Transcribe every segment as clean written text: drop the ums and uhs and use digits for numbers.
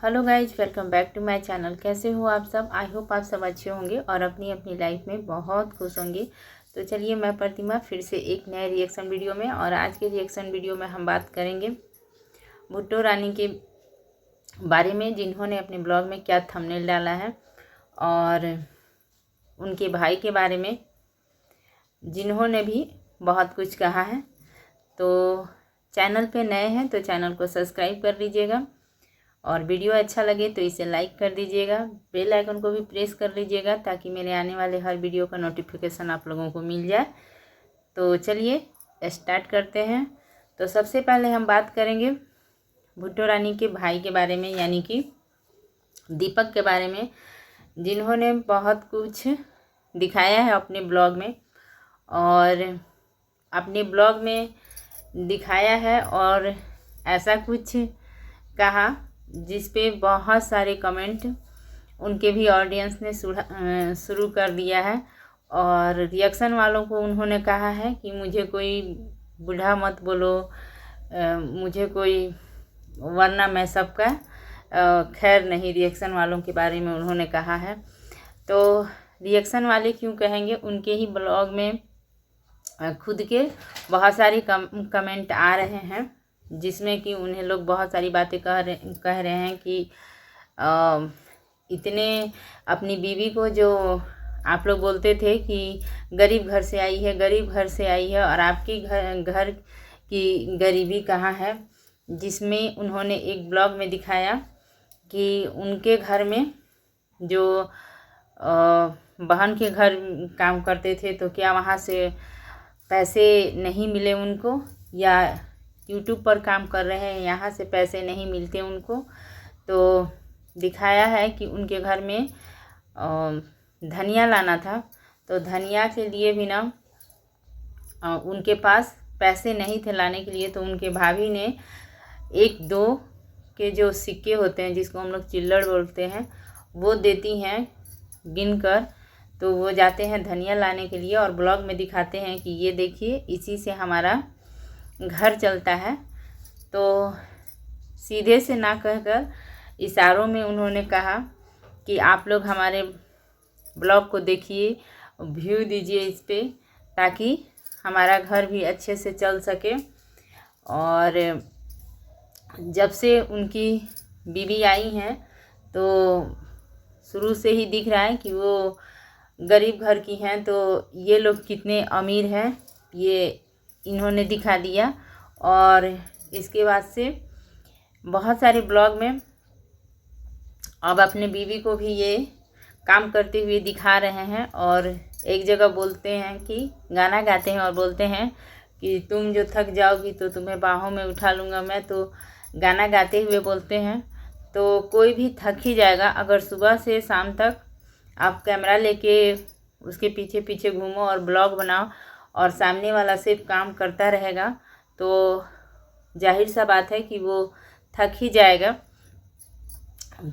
Hello guys, welcome back to my channel. कैसे हो आप सब? आई होप आप सब अच्छे होंगे और अपनी अपनी लाइफ में बहुत खुश होंगे। तो चलिए, मैं प्रतिमा फिर से एक नए रिएक्शन वीडियो में, और आज के रिएक्शन वीडियो में हम बात करेंगे भुट्टो रानी के बारे में, जिन्होंने अपने ब्लॉग में क्या थंबनेल डाला है, और उनके भाई के बारे में जिन्होंने भी बहुत कुछ कहा है। तो चैनल पे नए हैं तो चैनल को सब्सक्राइब कर लीजिएगा, और वीडियो अच्छा लगे तो इसे लाइक कर दीजिएगा। बेल आइकन को भी प्रेस कर लीजिएगा ताकि मेरे आने वाले हर वीडियो का नोटिफिकेशन आप लोगों को मिल जाए। तो चलिए स्टार्ट करते हैं। तो सबसे पहले हम बात करेंगे भुट्टो रानी के भाई के बारे में, यानी कि दीपक के बारे में, जिन्होंने बहुत कुछ दिखाया है अपने ब्लॉग में, और अपने ब्लॉग में दिखाया है और ऐसा कुछ कहा जिस पे बहुत सारे कमेंट उनके भी ऑडियंस ने शुरू कर दिया है। और रिएक्शन वालों को उन्होंने कहा है कि मुझे कोई बूढ़ा मत बोलो, मुझे कोई, वरना मैं सबका खैर नहीं। रिएक्शन वालों के बारे में उन्होंने कहा है। तो रिएक्शन वाले क्यों कहेंगे, उनके ही ब्लॉग में खुद के बहुत सारे कमेंट आ रहे हैं जिसमें कि उन्हें लोग बहुत सारी बातें कह रहे हैं कि इतने अपनी बीवी को, जो आप लोग बोलते थे कि गरीब घर से आई है, गरीब घर से आई है, और आपकी घर की गरीबी कहाँ है। जिसमें उन्होंने एक ब्लॉग में दिखाया कि उनके घर में जो बहन के घर काम करते थे, तो क्या वहाँ से पैसे नहीं मिले उनको, या यूट्यूब पर काम कर रहे हैं यहाँ से पैसे नहीं मिलते उनको। तो दिखाया है कि उनके घर में धनिया लाना था, तो धनिया के लिए भी ना उनके पास पैसे नहीं थे लाने के लिए। तो उनके भाभी ने 1-2 के जो सिक्के होते हैं, जिसको हम लोग चिल्लड़ बोलते हैं, वो देती हैं गिन कर। तो वो जाते हैं धनिया लाने के लिए, और ब्लॉग में दिखाते हैं कि ये देखिए, इसी से हमारा घर चलता है। तो सीधे से ना कहकर इशारों में उन्होंने कहा कि आप लोग हमारे ब्लॉग को देखिए, व्यू दीजिए इस पे, ताकि हमारा घर भी अच्छे से चल सके। और जब से उनकी बीवी आई हैं, तो शुरू से ही दिख रहा है कि वो गरीब घर की हैं। तो ये लोग कितने अमीर हैं ये इन्होंने दिखा दिया। और इसके बाद से बहुत सारे ब्लॉग में अब अपने बीवी को भी ये काम करते हुए दिखा रहे हैं। और एक जगह बोलते हैं कि गाना गाते हैं और बोलते हैं कि तुम जो थक जाओगी तो तुम्हें बाहों में उठा लूँगा मैं। तो गाना गाते हुए बोलते हैं। तो कोई भी थक ही जाएगा अगर सुबह से शाम तक आप कैमरा लेके उसके पीछे पीछे घूमो और ब्लॉग बनाओ, और सामने वाला सिर्फ काम करता रहेगा, तो जाहिर सा बात है कि वो थक ही जाएगा।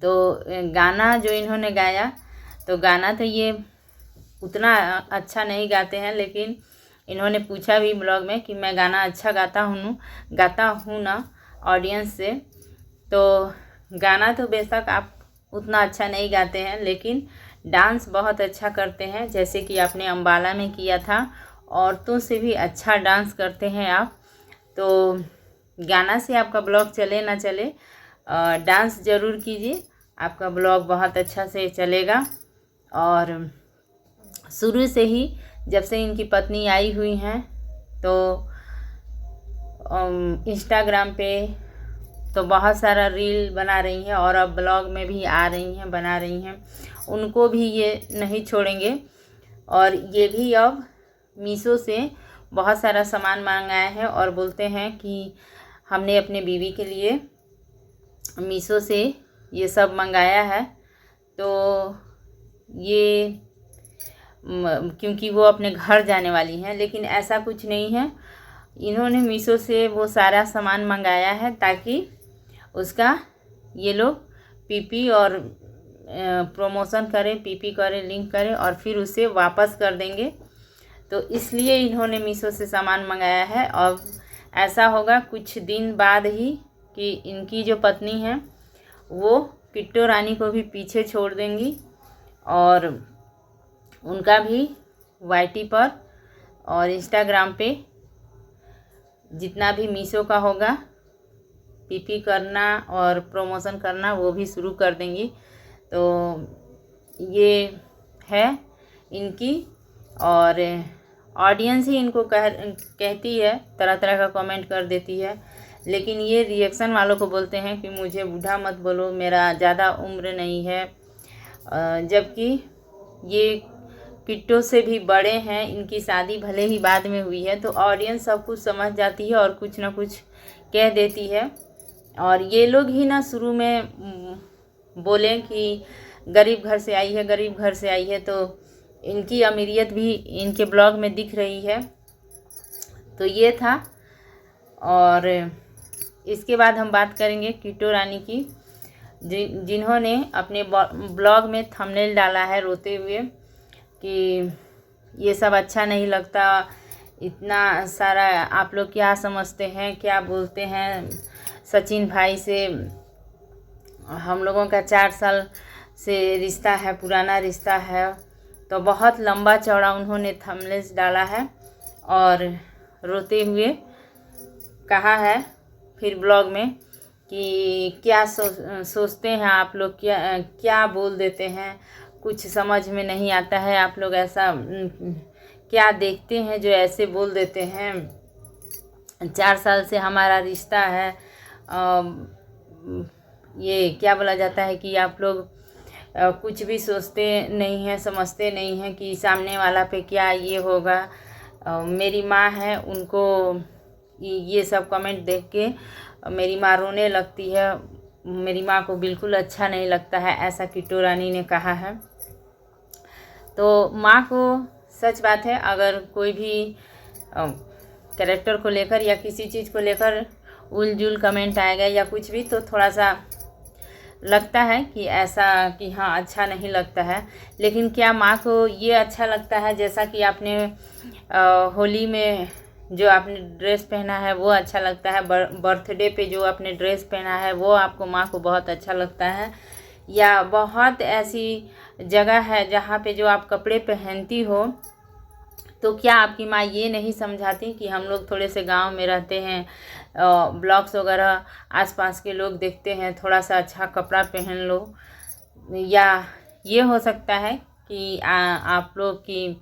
तो गाना जो इन्होंने गाया, तो गाना तो ये उतना अच्छा नहीं गाते हैं, लेकिन इन्होंने पूछा भी ब्लॉग में कि मैं गाना अच्छा गाता हूँ ना ऑडियंस से। तो गाना तो बेशक आप उतना अच्छा नहीं गाते हैं, लेकिन डांस बहुत अच्छा करते हैं, जैसे कि आपने अम्बाला में किया था। औरतों से भी अच्छा डांस करते हैं आप। तो गाना से आपका ब्लॉग चले ना चले, डांस ज़रूर कीजिए, आपका ब्लॉग बहुत अच्छा से चलेगा। और शुरू से ही जब से इनकी पत्नी आई हुई हैं, तो इंस्टाग्राम पे तो बहुत सारा रील बना रही हैं, और अब ब्लॉग में भी आ रही हैं, बना रही हैं। उनको भी ये नहीं छोड़ेंगे। और ये भी अब मीशो से बहुत सारा सामान मंगाया है, और बोलते हैं कि हमने अपने बीवी के लिए मीशो से ये सब मंगाया है। तो ये क्योंकि वो अपने घर जाने वाली हैं, लेकिन ऐसा कुछ नहीं है। इन्होंने मीशो से वो सारा सामान मंगाया है ताकि उसका ये लोग पीपी और प्रमोशन करें, पीपी करें, लिंक करें, और फिर उसे वापस कर देंगे। तो इसलिए इन्होंने मीशो से सामान मंगाया है। और ऐसा होगा कुछ दिन बाद ही कि इनकी जो पत्नी है वो किट्टू रानी को भी पीछे छोड़ देंगी और उनका भी वाईटी पर और इंस्टाग्राम पे जितना भी मीशो का होगा पीपी करना और प्रमोशन करना वो भी शुरू कर देंगी। तो ये है इनकी, और ऑडियंस ही इनको कहती है, तरह तरह का कमेंट कर देती है, लेकिन ये रिएक्शन वालों को बोलते हैं कि मुझे बूढ़ा मत बोलो, मेरा ज़्यादा उम्र नहीं है, जबकि ये किट्टू से भी बड़े हैं। इनकी शादी भले ही बाद में हुई है, तो ऑडियंस सब कुछ समझ जाती है और कुछ ना कुछ कह देती है। और ये लोग ही ना शुरू में बोलें कि गरीब घर से आई है, गरीब घर से आई है, तो इनकी अमीरियत भी इनके ब्लॉग में दिख रही है। तो ये था। और इसके बाद हम बात करेंगे किट्टू रानी की, जिन्होंने अपने ब्लॉग में थंबनेल डाला है रोते हुए कि ये सब अच्छा नहीं लगता, इतना सारा आप लोग क्या समझते हैं, क्या बोलते हैं। सचिन भाई से हम लोगों का 4 साल से रिश्ता है, पुराना रिश्ता है। तो बहुत लंबा चौड़ा उन्होंने थंबनेल डाला है और रोते हुए कहा है फिर ब्लॉग में कि क्या सोचते हैं आप लोग, क्या बोल देते हैं, कुछ समझ में नहीं आता है। आप लोग ऐसा क्या देखते हैं जो ऐसे बोल देते हैं। 4 साल से हमारा रिश्ता है। ये क्या बोला जाता है कि आप लोग कुछ भी सोचते नहीं हैं, समझते नहीं हैं कि सामने वाला पे क्या ये होगा। मेरी माँ है, उनको ये सब कमेंट देख के मेरी माँ रोने लगती है, मेरी माँ को बिल्कुल अच्छा नहीं लगता है, ऐसा किट्टू रानी ने कहा है। तो माँ को सच बात है, अगर कोई भी कैरेक्टर को लेकर या किसी चीज़ को लेकर उलझुल कमेंट आएगा या कुछ भी, तो थोड़ा सा लगता है कि ऐसा कि हाँ अच्छा नहीं लगता है। लेकिन क्या माँ को ये अच्छा लगता है, जैसा कि आपने होली में जो आपने ड्रेस पहना है वो अच्छा लगता है, बर्थडे पे जो आपने ड्रेस पहना है वो आपको माँ को बहुत अच्छा लगता है, या बहुत ऐसी जगह है जहाँ पे जो आप कपड़े पहनती हो, तो क्या आपकी माँ ये नहीं समझाती कि हम लोग थोड़े से गांव में रहते हैं, ब्लॉग्स वगैरह आसपास के लोग देखते हैं, थोड़ा सा अच्छा कपड़ा पहन लो। या ये हो सकता है कि आप लोग की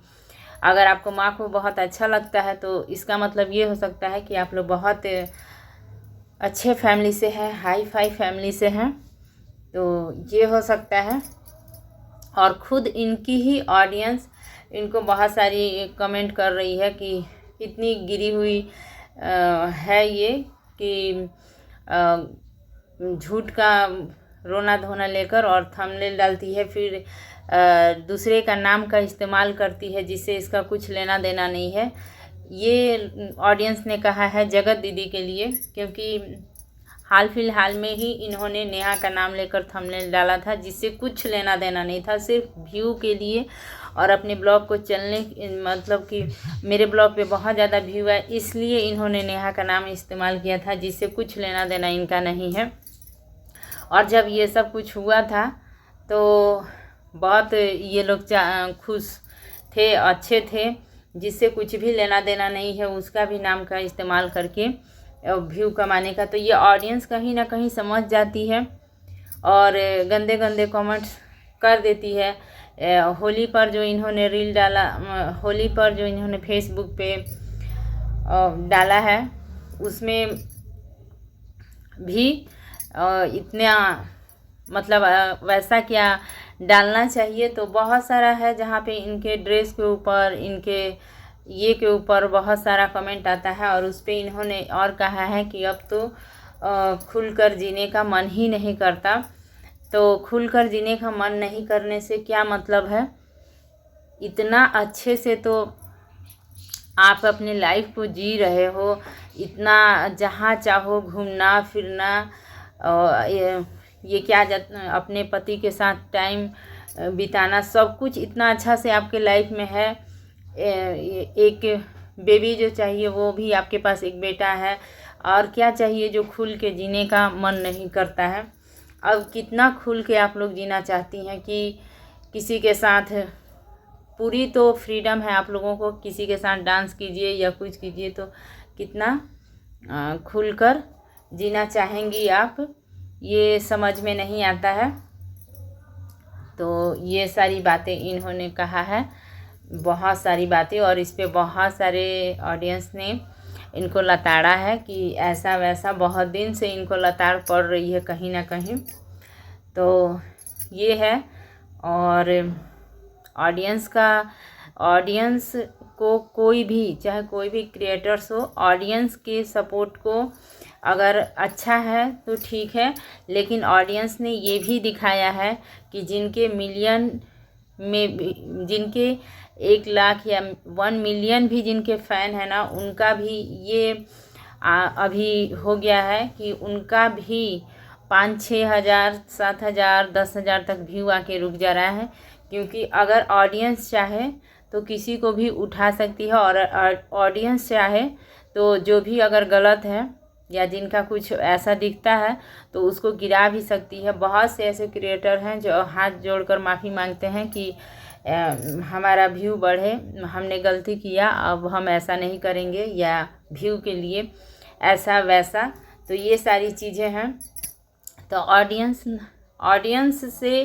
अगर आपको माँ को बहुत अच्छा लगता है तो इसका मतलब ये हो सकता है कि आप लोग बहुत अच्छे फैमिली से हैं, हाई फाई फैमिली से हैं, तो ये हो सकता है। और ख़ुद इनकी ही ऑडियंस इनको बहुत सारी कमेंट कर रही है कि इतनी गिरी हुई है ये कि झूठ का रोना धोना लेकर और थंबनेल डालती है, फिर दूसरे का नाम का इस्तेमाल करती है जिससे इसका कुछ लेना देना नहीं है। ये ऑडियंस ने कहा है जगत दीदी के लिए, क्योंकि हाल फिलहाल में ही इन्होंने नेहा का नाम लेकर थंबनेल डाला था जिससे कुछ लेना देना नहीं था, सिर्फ व्यू के लिए और अपने ब्लॉग को चलने, मतलब कि मेरे ब्लॉग पे बहुत ज़्यादा व्यू है इसलिए इन्होंने नेहा का नाम इस्तेमाल किया था, जिससे कुछ लेना देना इनका नहीं है। और जब ये सब कुछ हुआ था तो बहुत ये लोग खुश थे, अच्छे थे, जिससे कुछ भी लेना देना नहीं है, उसका भी नाम का इस्तेमाल करके व्यू कमाने का। तो ये ऑडियंस कहीं ना कहीं समझ जाती है और गंदे गंदे कमेंट्स कर देती है। होली पर जो इन्होंने रील डाला, होली पर जो इन्होंने फेसबुक पे डाला है उसमें भी इतना मतलब वैसा क्या डालना चाहिए। तो बहुत सारा है जहाँ पे इनके ड्रेस के ऊपर, इनके ये के ऊपर बहुत सारा कमेंट आता है और उस पर इन्होंने और कहा है कि अब तो खुलकर जीने का मन ही नहीं करता। तो खुलकर जीने का मन नहीं करने से क्या मतलब है, इतना अच्छे से तो आप अपने लाइफ को जी रहे हो, इतना जहाँ चाहो घूमना फिरना, ये क्या अपने पति के साथ टाइम बिताना, सब कुछ इतना अच्छा से आपके लाइफ में है। एक बेबी जो चाहिए वो भी आपके पास एक बेटा है, और क्या चाहिए जो खुल के जीने का मन नहीं करता है। अब कितना खुल के आप लोग जीना चाहती हैं कि किसी के साथ पूरी तो फ्रीडम है आप लोगों को, किसी के साथ डांस कीजिए या कुछ कीजिए, तो कितना खुलकर जीना चाहेंगी आप, ये समझ में नहीं आता है। तो ये सारी बातें इन्होंने कहा है, बहुत सारी बातें, और इस पे बहुत सारे ऑडियंस ने इनको लताड़ा है कि ऐसा वैसा, बहुत दिन से इनको लताड़ पड़ रही है कहीं ना कहीं। तो ये है, और ऑडियंस को कोई भी, चाहे कोई भी क्रिएटर्स हो, ऑडियंस के सपोर्ट को अगर अच्छा है तो ठीक है, लेकिन ऑडियंस ने ये भी दिखाया है कि जिनके मिलियन में, जिनके 1 लाख या 1 मिलियन भी जिनके फ़ैन है ना, उनका भी ये अभी हो गया है कि उनका भी 5-6 हज़ार, 7 हज़ार, 10 हज़ार तक व्यू आके रुक जा रहा है। क्योंकि अगर ऑडियंस चाहे तो किसी को भी उठा सकती है, और ऑडियंस चाहे तो जो भी अगर गलत है या जिनका कुछ ऐसा दिखता है तो उसको गिरा भी सकती है। बहुत से ऐसे क्रिएटर हैं जो हाथ जोड़कर माफ़ी मांगते हैं कि हमारा व्यू बढ़े, हमने गलती किया, अब हम ऐसा नहीं करेंगे, या व्यू के लिए ऐसा वैसा। तो ये सारी चीज़ें हैं। तो ऑडियंस से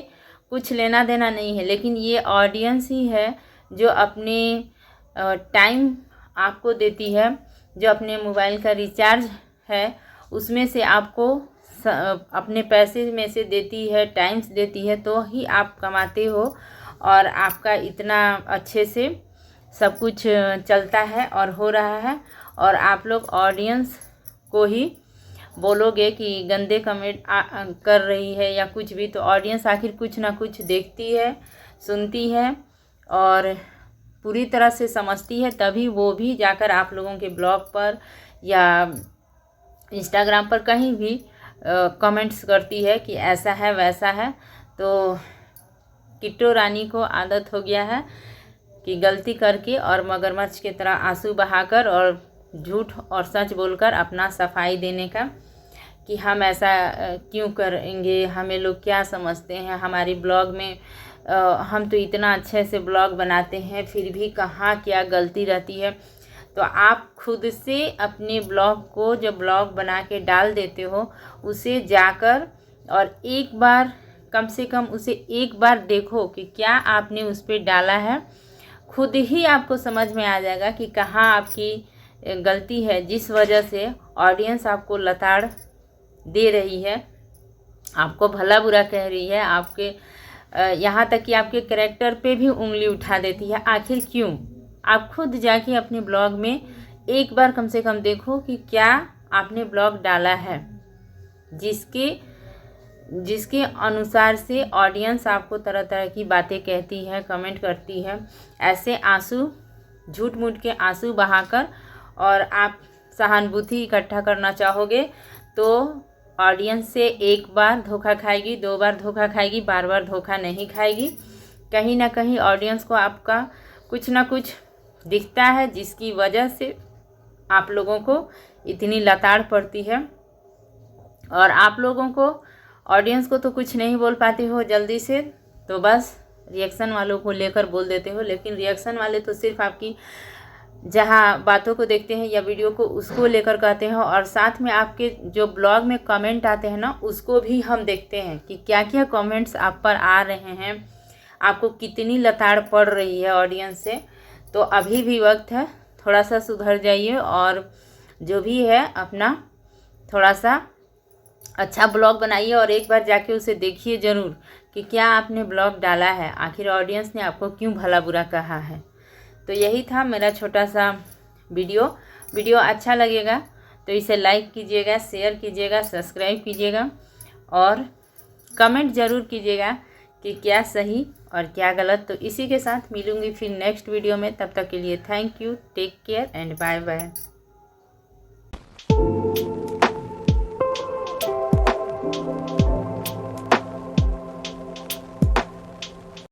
कुछ लेना देना नहीं है, लेकिन ये ऑडियंस ही है जो अपने टाइम आपको देती है, जो अपने मोबाइल का रिचार्ज है उसमें से आपको अपने पैसे में से देती है, टाइम्स देती है, तो ही आप कमाते हो और आपका इतना अच्छे से सब कुछ चलता है और हो रहा है। और आप लोग ऑडियंस को ही बोलोगे कि गंदे कमेंट कर रही है या कुछ भी, तो ऑडियंस आखिर कुछ ना कुछ देखती है, सुनती है और पूरी तरह से समझती है, तभी वो भी जाकर आप लोगों के ब्लॉग पर या इंस्टाग्राम पर कहीं भी कमेंट्स करती है कि ऐसा है वैसा है। तो किट्टू रानी को आदत हो गया है कि गलती करके और मगरमच्छ की तरह आंसू बहाकर और झूठ और सच बोलकर अपना सफाई देने का, कि हम ऐसा क्यों करेंगे, हमें लोग क्या समझते हैं, हमारी ब्लॉग में हम तो इतना अच्छे से ब्लॉग बनाते हैं, फिर भी कहाँ क्या गलती रहती है। तो आप खुद से अपने ब्लॉग को जब ब्लॉग बना के डाल देते हो, उसे जाकर और एक बार, कम से कम उसे एक बार देखो कि क्या आपने उस पर डाला है। खुद ही आपको समझ में आ जाएगा कि कहाँ आपकी गलती है, जिस वजह से ऑडियंस आपको लताड़ दे रही है, आपको भला बुरा कह रही है, आपके यहाँ तक कि आपके कैरेक्टर पे भी उंगली उठा देती है। आखिर क्यों? आप खुद जाके अपने ब्लॉग में एक बार कम से कम देखो कि क्या आपने ब्लॉग डाला है, जिसके अनुसार से ऑडियंस आपको तरह तरह की बातें कहती है, कमेंट करती है। ऐसे आंसू, झूठ मूठ के आंसू बहाकर और आप सहानुभूति इकट्ठा करना चाहोगे तो ऑडियंस से एक बार धोखा खाएगी, 2 बार धोखा खाएगी, बार बार धोखा नहीं खाएगी। कहीं ना कहीं ऑडियंस को आपका कुछ ना कुछ दिखता है, जिसकी वजह से आप लोगों को इतनी लताड़ पड़ती है। और आप लोगों को, ऑडियंस को तो कुछ नहीं बोल पाते हो जल्दी से, तो बस रिएक्शन वालों को लेकर बोल देते हो। लेकिन रिएक्शन वाले तो सिर्फ आपकी जहाँ बातों को देखते हैं या वीडियो को, उसको लेकर कहते हैं, और साथ में आपके जो ब्लॉग में कमेंट आते हैं ना, उसको भी हम देखते हैं कि क्या क्या कमेंट्स आप पर आ रहे हैं, आपको कितनी लताड़ पड़ रही है ऑडियंस से। तो अभी भी वक्त है, थोड़ा सा सुधर जाइए और जो भी है अपना थोड़ा सा अच्छा ब्लॉग बनाइए और एक बार जाके उसे देखिए ज़रूर कि क्या आपने ब्लॉग डाला है, आखिर ऑडियंस ने आपको क्यों भला बुरा कहा है। तो यही था मेरा छोटा सा वीडियो अच्छा लगेगा तो इसे लाइक कीजिएगा, शेयर कीजिएगा, सब्सक्राइब कीजिएगा और कमेंट ज़रूर कीजिएगा कि क्या सही और क्या गलत। तो इसी के साथ मिलूँगी फिर नेक्स्ट वीडियो में, तब तक के लिए thank you, take care and bye bye.